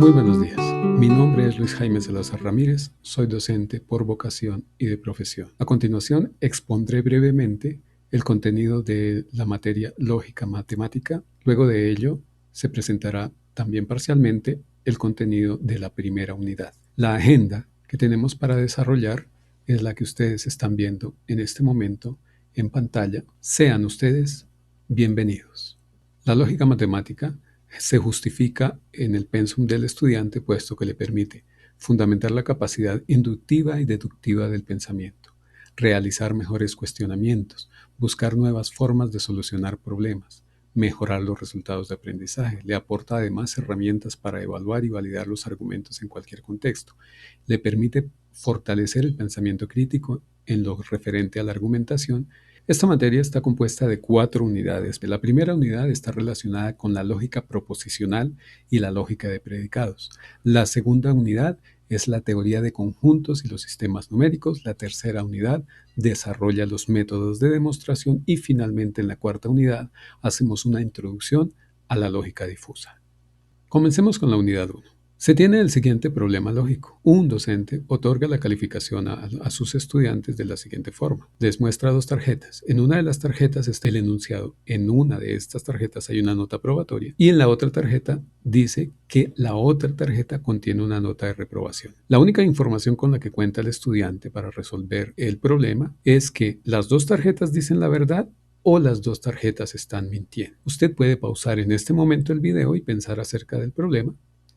Muy buenos días. Mi nombre es Luis Jaime Salazar Ramírez, soy docente por vocación y de profesión. A continuación, expondré brevemente el contenido de la materia lógica matemática. Luego de ello, se presentará también parcialmente el contenido de la primera unidad. La agenda que tenemos para desarrollar es la que ustedes están viendo en este momento en pantalla. Sean ustedes bienvenidos. La lógica matemática se justifica en el pensum del estudiante, puesto que le permite fundamentar la capacidad inductiva y deductiva del pensamiento, realizar mejores cuestionamientos, buscar nuevas formas de solucionar problemas, mejorar los resultados de aprendizaje. Le aporta además herramientas para evaluar y validar los argumentos en cualquier contexto. Le permite fortalecer el pensamiento crítico en lo referente a la argumentación. Esta materia está compuesta de 4 unidades. La primera unidad está relacionada con la lógica proposicional y la lógica de predicados. La segunda unidad es la teoría de conjuntos y los sistemas numéricos. La tercera unidad desarrolla los métodos de demostración y finalmente en la cuarta unidad hacemos una introducción a la lógica difusa. Comencemos con la unidad 1. Se tiene el siguiente problema lógico. Un docente otorga la calificación a sus estudiantes de la siguiente forma. Les muestra 2 tarjetas. En una de las tarjetas está el enunciado. En una de estas tarjetas hay una nota probatoria. Y en la otra tarjeta dice que la otra tarjeta contiene una nota de reprobación. La única información con la que cuenta el estudiante para resolver el problema es que las 2 tarjetas dicen la verdad o las 2 tarjetas están mintiendo. Usted puede pausar en este momento el video y pensar acerca del problema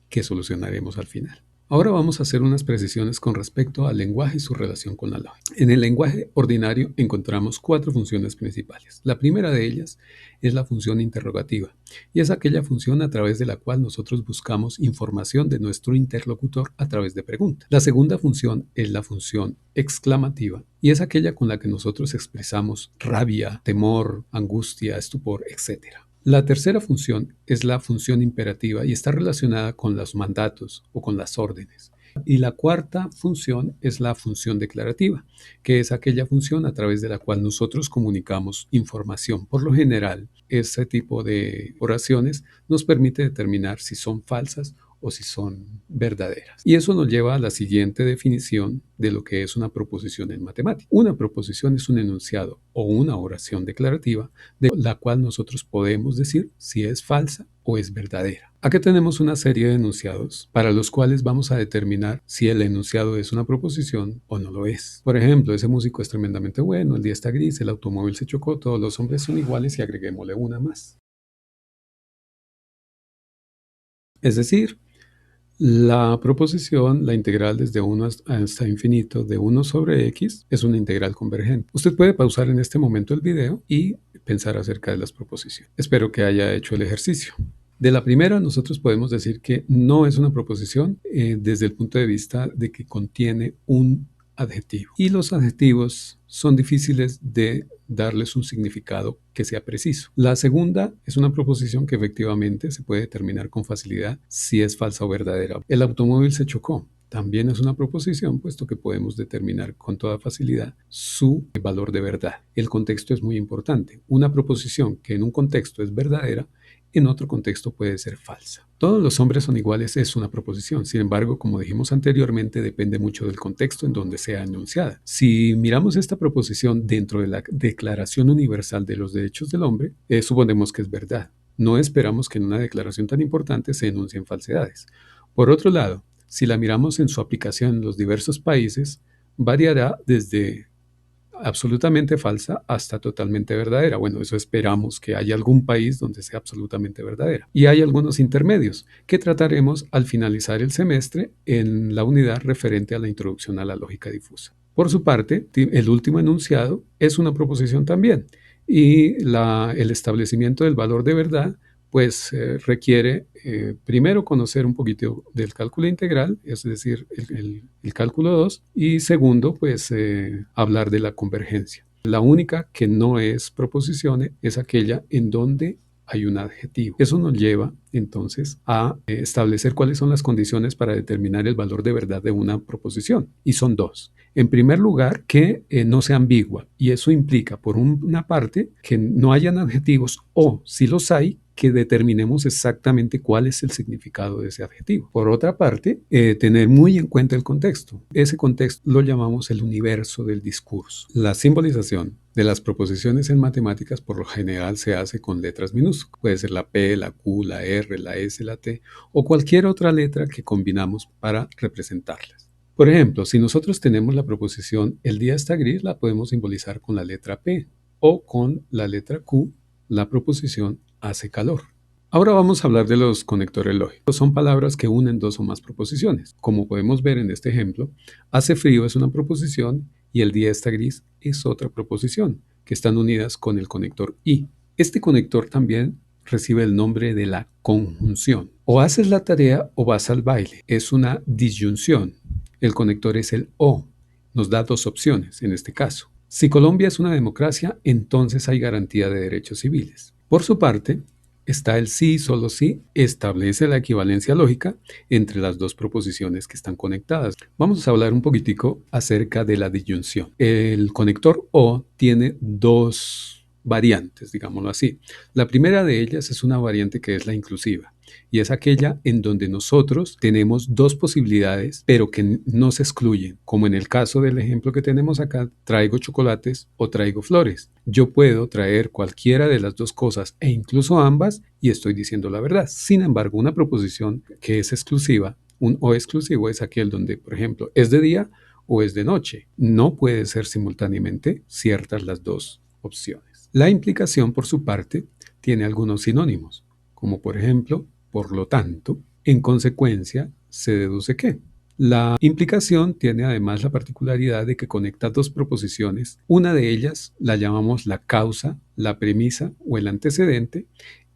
que solucionaremos al final. Ahora vamos a hacer unas precisiones con respecto al lenguaje y su relación con la lógica. En el lenguaje ordinario encontramos 4 funciones principales. La primera de ellas es la función interrogativa y es aquella función a través de la cual nosotros buscamos información de nuestro interlocutor a través de preguntas. La segunda función es la función exclamativa y es aquella con la que nosotros expresamos rabia, temor, angustia, estupor, etc. La tercera función es la función imperativa y está relacionada con los mandatos o con las órdenes. Y la cuarta función es la función declarativa, que es aquella función a través de la cual nosotros comunicamos información. Por lo general, este tipo de oraciones nos permite determinar si son falsas o si son verdaderas. Y eso nos lleva a la siguiente definición de lo que es una proposición en matemática. Una proposición es un enunciado o una oración declarativa de la cual nosotros podemos decir si es falsa o es verdadera. Aquí tenemos una serie de enunciados para los cuales vamos a determinar si el enunciado es una proposición o no lo es. Por ejemplo, ese músico es tremendamente bueno, el día está gris, el automóvil se chocó, todos los hombres son iguales y agreguémosle una más. Es decir, la proposición, la integral desde 1 hasta infinito de 1 sobre x es una integral convergente. Usted puede pausar en este momento el video y pensar acerca de las proposiciones. Espero que haya hecho el ejercicio. De la primera, nosotros podemos decir que no es una proposición desde el punto de vista de que contiene un adjetivo. Y los adjetivos son difíciles de darles un significado que sea preciso. La segunda es una proposición que efectivamente se puede determinar con facilidad si es falsa o verdadera. El automóvil se chocó. También es una proposición, puesto que podemos determinar con toda facilidad su valor de verdad. El contexto es muy importante. Una proposición que en un contexto es verdadera, en otro contexto puede ser falsa. Todos los hombres son iguales es una proposición. Sin embargo, como dijimos anteriormente, depende mucho del contexto en donde sea enunciada. Si miramos esta proposición dentro de la Declaración Universal de los Derechos del Hombre, suponemos que es verdad. No esperamos que en una declaración tan importante se enuncien falsedades. Por otro lado, si la miramos en su aplicación en los diversos países, variará desde absolutamente falsa hasta totalmente verdadera. Bueno, eso esperamos que haya algún país donde sea absolutamente verdadera. Y hay algunos intermedios que trataremos al finalizar el semestre en la unidad referente a la introducción a la lógica difusa. Por su parte, el último enunciado es una proposición también y el establecimiento del valor de verdad pues requiere primero conocer un poquito del cálculo integral, es decir, el cálculo 2, y segundo, pues hablar de la convergencia. La única que no es proposición es aquella en donde hay un adjetivo. Eso nos lleva entonces a establecer cuáles son las condiciones para determinar el valor de verdad de una proposición, y son 2. En primer lugar, que no sea ambigua, y eso implica, por una parte, que no hayan adjetivos o, si los hay, que determinemos exactamente cuál es el significado de ese adjetivo. Por otra parte, tener muy en cuenta el contexto. Ese contexto lo llamamos el universo del discurso. La simbolización de las proposiciones en matemáticas por lo general se hace con letras minúsculas. Puede ser la P, la Q, la R, la S, la T o cualquier otra letra que combinamos para representarlas. Por ejemplo, si nosotros tenemos la proposición el día está gris, la podemos simbolizar con la letra P o con la letra Q, la proposición hace calor. Ahora vamos a hablar de los conectores lógicos. Son palabras que unen dos o más proposiciones. Como podemos ver en este ejemplo, hace frío es una proposición y el día está gris es otra proposición, que están unidas con el conector y. Este conector también recibe el nombre de la conjunción. O haces la tarea o vas al baile. Es una disyunción. El conector es el o. Nos da dos opciones en este caso. Si Colombia es una democracia, entonces hay garantía de derechos civiles. Por su parte, está el sí, solo sí, establece la equivalencia lógica entre las dos proposiciones que están conectadas. Vamos a hablar un poquitico acerca de la disyunción. El conector o tiene dos variantes, digámoslo así. La primera de ellas es una variante que es la inclusiva. Y es aquella en donde nosotros tenemos dos posibilidades, pero que no se excluyen, como en el caso del ejemplo que tenemos acá, traigo chocolates o traigo flores. Yo puedo traer cualquiera de las dos cosas e incluso ambas y estoy diciendo la verdad. Sin embargo, una proposición que es exclusiva, un o exclusivo es aquel donde, por ejemplo, es de día o es de noche. No puede ser simultáneamente ciertas las dos opciones. La implicación, por su parte, tiene algunos sinónimos, como por ejemplo, por lo tanto, en consecuencia, se deduce que. La implicación tiene además la particularidad de que conecta dos proposiciones. Una de ellas la llamamos la causa, la premisa o el antecedente,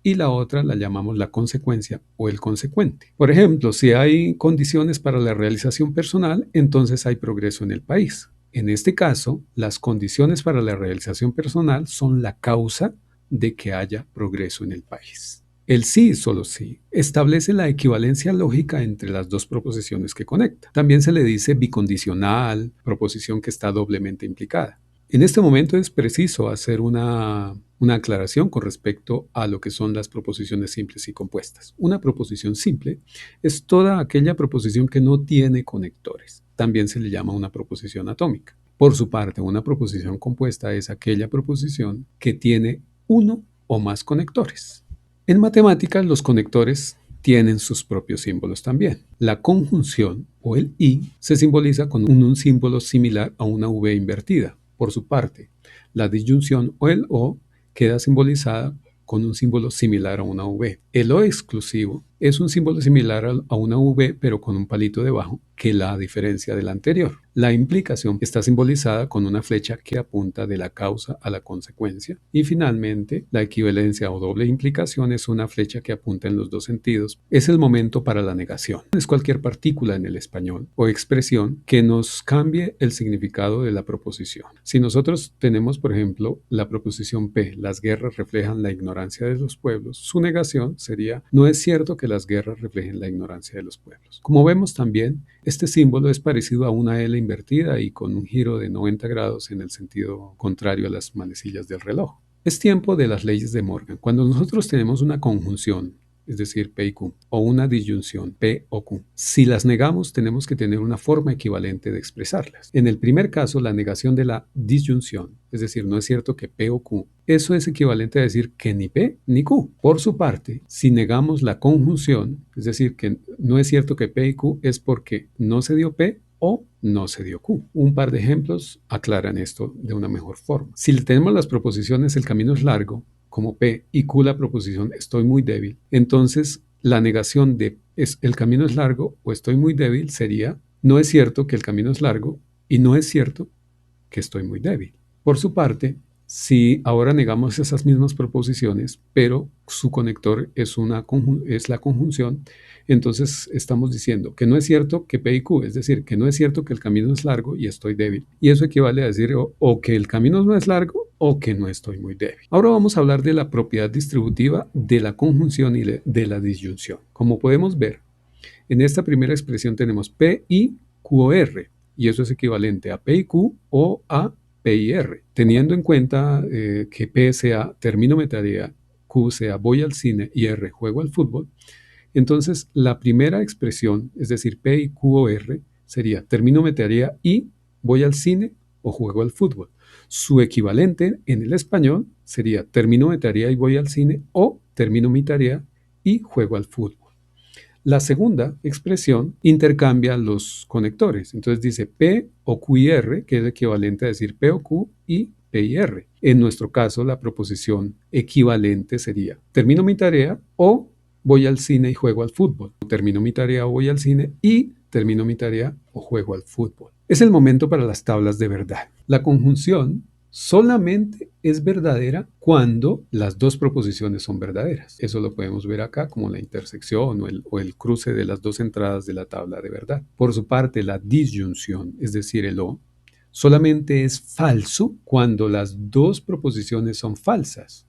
y la otra la llamamos la consecuencia o el consecuente. Por ejemplo, si hay condiciones para la realización personal, entonces hay progreso en el país. En este caso, las condiciones para la realización personal son la causa de que haya progreso en el país. El sí, solo sí, establece la equivalencia lógica entre las dos proposiciones que conecta. También se le dice bicondicional, proposición que está doblemente implicada. En este momento es preciso hacer una aclaración con respecto a lo que son las proposiciones simples y compuestas. Una proposición simple es toda aquella proposición que no tiene conectores. También se le llama una proposición atómica. Por su parte, una proposición compuesta es aquella proposición que tiene uno o más conectores. En matemáticas, los conectores tienen sus propios símbolos también. La conjunción o el y se simboliza con un símbolo similar a una v invertida. Por su parte, la disyunción o el o queda simbolizada con un símbolo similar a una v. El o exclusivo es un símbolo similar a una v, pero con un palito debajo, que la diferencia del anterior. La implicación está simbolizada con una flecha que apunta de la causa a la consecuencia. Y finalmente, la equivalencia o doble implicación es una flecha que apunta en los dos sentidos. Es el momento para la negación. Es cualquier partícula en el español o expresión que nos cambie el significado de la proposición. Si nosotros tenemos, por ejemplo, la proposición P, las guerras reflejan la ignorancia de los pueblos, su negación sería, no es cierto que las guerras reflejen la ignorancia de los pueblos. Como vemos también, este símbolo es parecido a una L invertida y con un giro de 90 grados en el sentido contrario a las manecillas del reloj. Es tiempo de las leyes de Morgan. Cuando nosotros tenemos una conjunción, es decir, P y Q, o una disyunción, P o Q. Si las negamos, tenemos que tener una forma equivalente de expresarlas. En el primer caso, la negación de la disyunción, es decir, no es cierto que P o Q, eso es equivalente a decir que ni P ni Q. Por su parte, si negamos la conjunción, es decir, que no es cierto que P y Q, es porque no se dio P o no se dio Q. Un par de ejemplos aclaran esto de una mejor forma. Si tenemos las proposiciones el camino es largo, como P y Q la proposición estoy muy débil, entonces la negación de el camino es largo o estoy muy débil sería no es cierto que el camino es largo y no es cierto que estoy muy débil. Por su parte, si ahora negamos esas mismas proposiciones, pero su conector es la conjunción, entonces estamos diciendo que no es cierto que P y Q, es decir, que no es cierto que el camino es largo y estoy débil. Y eso equivale a decir o que el camino no es largo o que no estoy muy débil. Ahora vamos a hablar de la propiedad distributiva de la conjunción y de la disyunción. Como podemos ver, en esta primera expresión tenemos P, I, Q o R, y eso es equivalente a P y Q o a P y R. Teniendo en cuenta que P sea término metadea Q sea voy al cine y R juego al fútbol, entonces la primera expresión, es decir, P y Q o R, sería termino mi tarea y voy al cine o juego al fútbol. Su equivalente en el español sería termino mi tarea y voy al cine o termino mi tarea y juego al fútbol. La segunda expresión intercambia los conectores. Entonces dice P o Q y R, que es equivalente a decir P o Q y P y R. En nuestro caso, la proposición equivalente sería termino mi tarea o voy al cine y juego al fútbol. Termino mi tarea o voy al cine y termino mi tarea o juego al fútbol. Es el momento para las tablas de verdad. La conjunción solamente es verdadera cuando las dos proposiciones son verdaderas. Eso lo podemos ver acá como la intersección o el cruce de las dos entradas de la tabla de verdad. Por su parte, la disyunción, es decir, el o, solamente es falso cuando las dos proposiciones son falsas.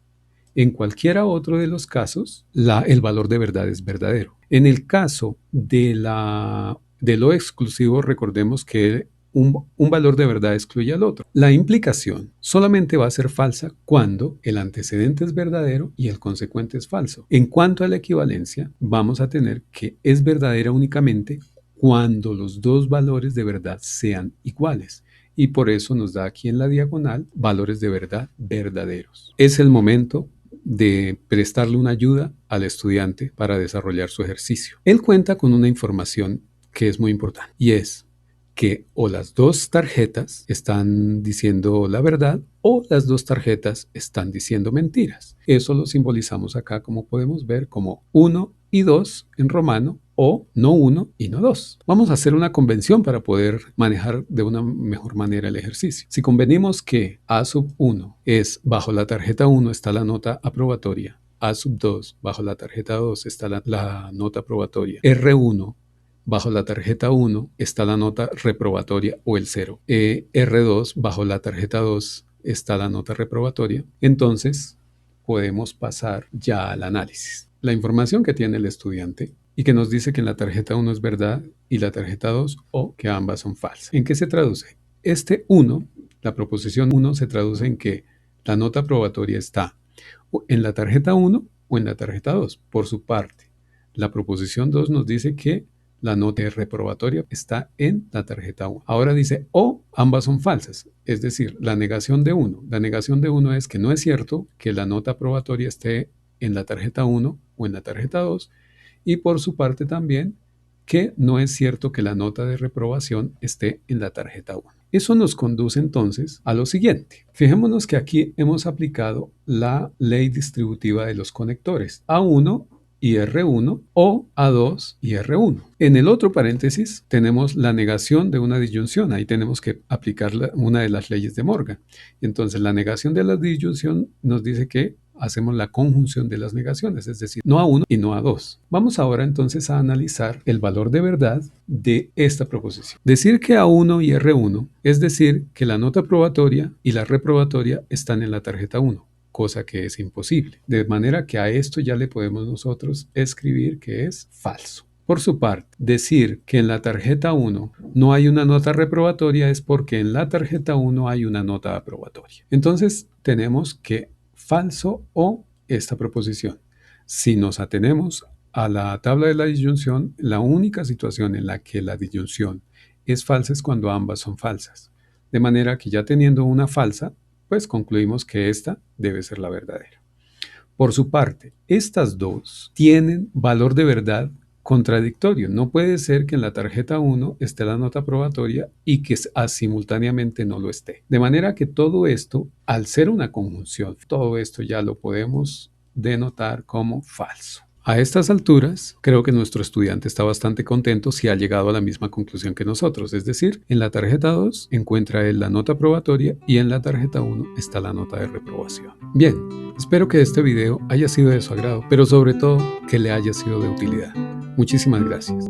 En cualquiera otro de los casos, el valor de verdad es verdadero. En el caso de lo exclusivo, recordemos que un valor de verdad excluye al otro. La implicación solamente va a ser falsa cuando el antecedente es verdadero y el consecuente es falso. En cuanto a la equivalencia, vamos a tener que es verdadera únicamente cuando los dos valores de verdad sean iguales. Y por eso nos da aquí en la diagonal valores de verdad verdaderos. Es el momento de prestarle una ayuda al estudiante para desarrollar su ejercicio. Él cuenta con una información que es muy importante y es que o las dos tarjetas están diciendo la verdad o las dos tarjetas están diciendo mentiras. Eso lo simbolizamos acá, como podemos ver, como 1 y 2 en romano o no 1 y no 2. Vamos a hacer una convención para poder manejar de una mejor manera el ejercicio. Si convenimos que A sub 1 es bajo la tarjeta 1 está la nota aprobatoria, A sub 2 bajo la tarjeta 2 está la nota aprobatoria, R1 bajo la tarjeta 1 está la nota reprobatoria o el 0. R2 bajo la tarjeta 2 está la nota reprobatoria. Entonces podemos pasar ya al análisis. La información que tiene el estudiante y que nos dice que en la tarjeta 1 es verdad y la tarjeta 2 o que ambas son falsas. ¿En qué se traduce? Este 1, la proposición 1 se traduce en que la nota aprobatoria está en la tarjeta 1 o en la tarjeta 2. Por su parte, la proposición 2 nos dice que la nota reprobatoria está en la tarjeta 1. Ahora dice o ambas son falsas, es decir, la negación de 1. La negación de 1 es que no es cierto que la nota aprobatoria esté en la tarjeta 1 o en la tarjeta 2 y por su parte también que no es cierto que la nota de reprobación esté en la tarjeta 1. Eso nos conduce entonces a lo siguiente. Fijémonos que aquí hemos aplicado la ley distributiva de los conectores. A1 y R1 o A2 y R1. En el otro paréntesis tenemos la negación de una disyunción. Ahí tenemos que aplicar una de las leyes de Morgan. Entonces la negación de la disyunción nos dice que hacemos la conjunción de las negaciones, es decir, no A1 y no A2. Vamos ahora entonces a analizar el valor de verdad de esta proposición. Decir que A1 y R1 es decir que la nota probatoria y la reprobatoria están en la tarjeta 1. Cosa que es imposible. De manera que a esto ya le podemos nosotros escribir que es falso. Por su parte, decir que en la tarjeta 1 no hay una nota reprobatoria es porque en la tarjeta 1 hay una nota aprobatoria. Entonces tenemos que falso o esta proposición. Si nos atenemos a la tabla de la disyunción, la única situación en la que la disyunción es falsa es cuando ambas son falsas. De manera que ya teniendo una falsa, pues concluimos que esta debe ser la verdadera. Por su parte, estas dos tienen valor de verdad contradictorio. No puede ser que en la tarjeta 1 esté la nota probatoria y que simultáneamente no lo esté. De manera que todo esto, al ser una conjunción, todo esto ya lo podemos denotar como falso. A estas alturas, creo que nuestro estudiante está bastante contento si ha llegado a la misma conclusión que nosotros, es decir, en la tarjeta 2 encuentra él la nota probatoria y en la tarjeta 1 está la nota de reprobación. Bien, espero que este video haya sido de su agrado, pero sobre todo que le haya sido de utilidad. Muchísimas gracias.